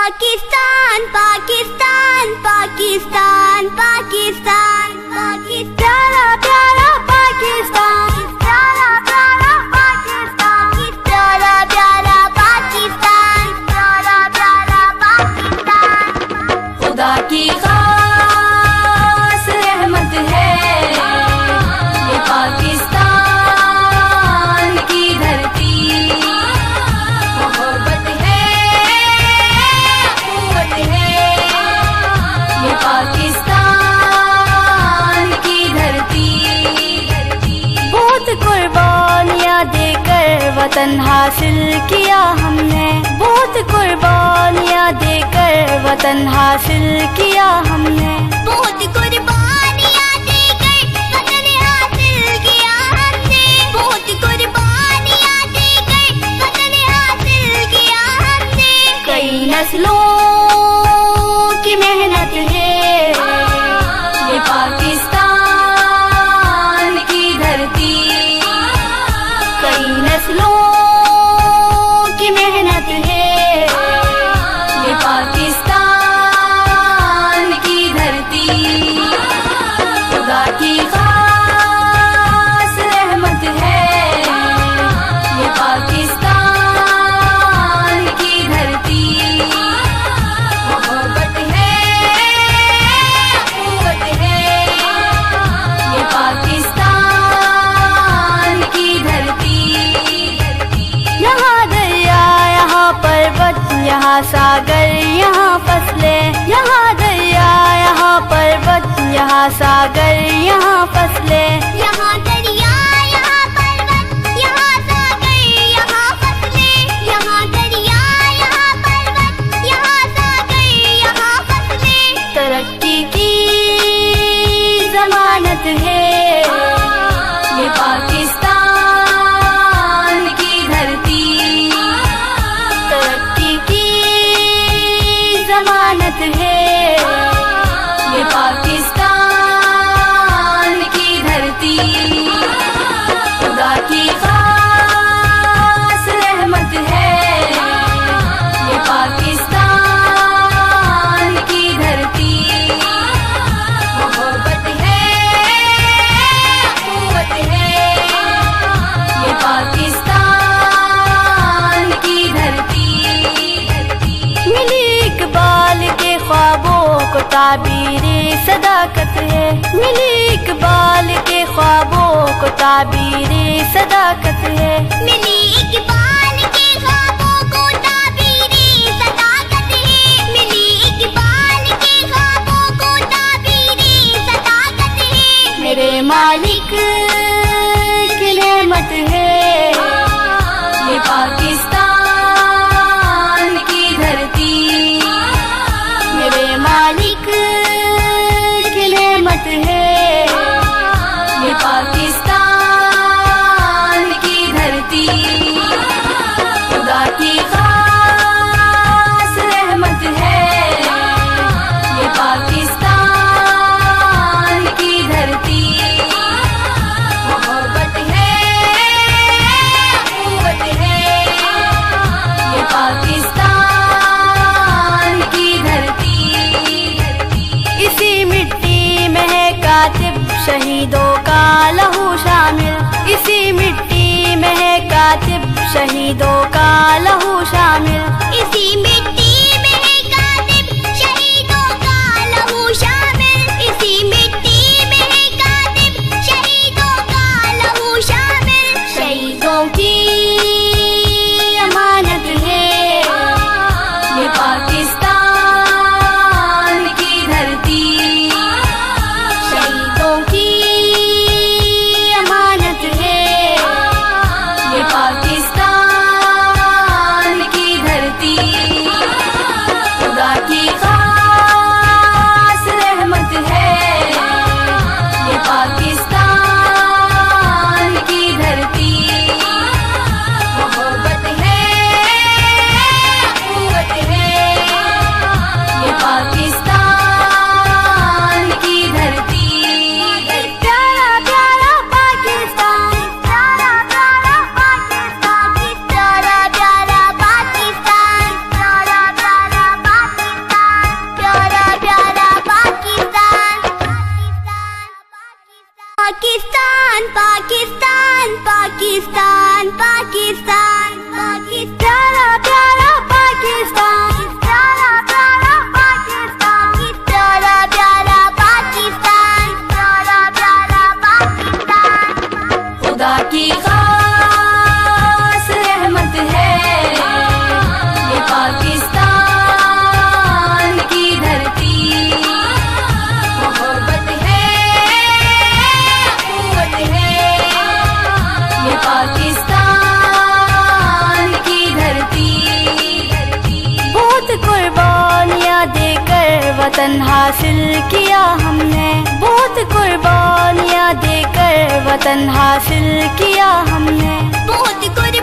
पाकिस्तान पाकिस्तान पाकिस्तान पाकिस्तान पाकिस्तान प्यारा प्यारा पाकिस्तान प्यारा प्यारा पाकिस्तान प्यारा प्यारा पाकिस्तान प्यारा प्यारा पाकिस्तान खुदा की खास रहमत है ये पाकिस्तान की धरती। मोहब्बत है कुव्वत है ये पाकिस्तान की धरती। बहुत कुर्बानियाँ देकर वतन हासिल किया हमने, बहुत कुर्बानियाँ देकर वतन हासिल किया हमने, बहुत कुर्बानियाँ देकर वतन हासिल किया हमने, बहुत कुर्बानियाँ देकर वतन हासिल किया हमने। कई नस्लों की मेहनत है ये पाकिस्तान की धरती। कई नस्लों की मेहनत है ये पाकिस्तान की धरती। खुदा की खास रहमत है ये पाकिस्तान की धरती। मोहब्बत है कुव्वत है ये पाकिस्तान की धरती। यहाँ दरिया यहाँ पर्वत यहाँ सागर यहाँ फसले, यहाँ दरिया यहाँ पर्वत यहाँ सागर यहाँ फसले, यहाँ दरिया यहाँ पर्वत यहाँ सागर यहाँ फसले, यहाँ दरिया यहाँ पर्वत यहाँ सागर यहाँ फसले। तरक्की की जमानत है ये पाकिस्तान की धरती। तरक्की की जमानत है ये पाकिस्तान की धरती। खुदा की खास रहमत है ये पाकिस्तान की धरती। मोहब्बत है कुव्वत है ये पाकिस्तान की धरती। मिली इकबाल के ख्वाबों को ताबीरे सदाकत है, मिली इकबाल के ख्वाबों को ताबीरे सदाकत है, मिली इकबाल के ख्वाबों को ताबीरे सदाकत है, मिली इकबाल के ख्वाबों को ताबीरे सदाकत है। मेरे मालिक की नेमत है ये पाकिस्तान की धरती। मेरे मालिक की नेमत है ये पाकिस्तान की धरती। खुदा की खास रहमत है ये पाकिस्तान की धरती। मोहब्बत है कुव्वत है ये पाकिस्तान की धरती। इसी मिट्टी में है कातिब शहीदों का लहू शामिल, इसी मिट्टी में है कातिब शहीदों का लहू शामिल, इसी मिट्टी में है कातिब शहीदों का लहू शामिल, इसी मिट्टी में है कातिब शहीदों का लहू शामिल। शहीदों की अमानत है ये पाकिस्तान की धरती। शहीदों की अमानत है ये पाकिस्तान की धरती। खुदा की खास रहमत है ये पाकिस्तान की धरती। मोहब्बत है कुव्वत है वतन हासिल किया हमने, बहुत कुर्बानियाँ देकर वतन हासिल किया हमने, बहुत कुर्बानियाँ